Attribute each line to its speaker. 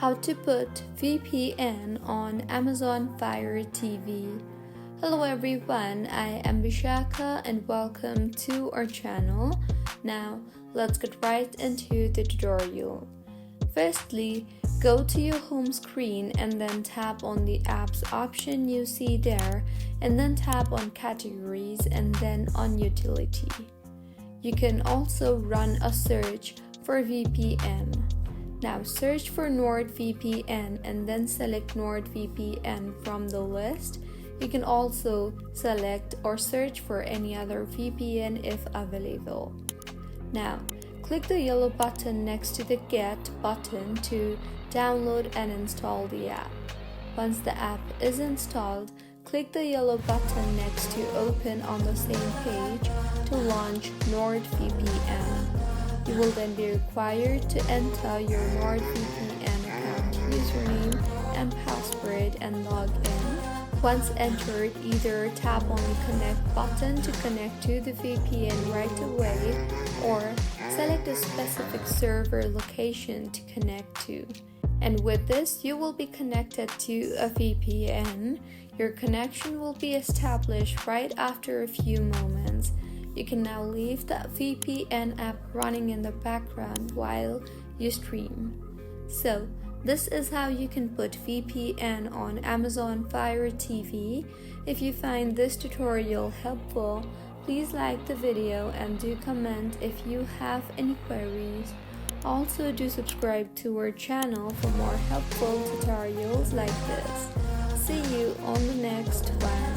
Speaker 1: How to put VPN on Amazon Fire TV. Hello everyone, I am Vishaka and welcome to our channel. Now let's get right into the tutorial. Firstly, go to your home screen and then tap on the apps option you see there, and then tap on categories and then on utility. You can also run a search for VPN. Now search for NordVPN and then select NordVPN from the list. You can also select or search for any other VPN if available. Now click the yellow button next to the Get button to download and install the app. Once the app is installed, click the yellow button next to Open on the same page to launch NordVPN. You will then be required to enter your NordVPN account username and password and log in. Once entered, either tap on the Connect button to connect to the VPN right away, or select a specific server location to connect to. And with this, you will be connected to a VPN. Your connection will be established right after a few moments. You can now leave that VPN app running in the background while you stream. So, this is how you can put VPN on Amazon Fire TV. If you find this tutorial helpful, please like the video and do comment if you have any queries. Also, do subscribe to our channel for more helpful tutorials like this. See you on the next one.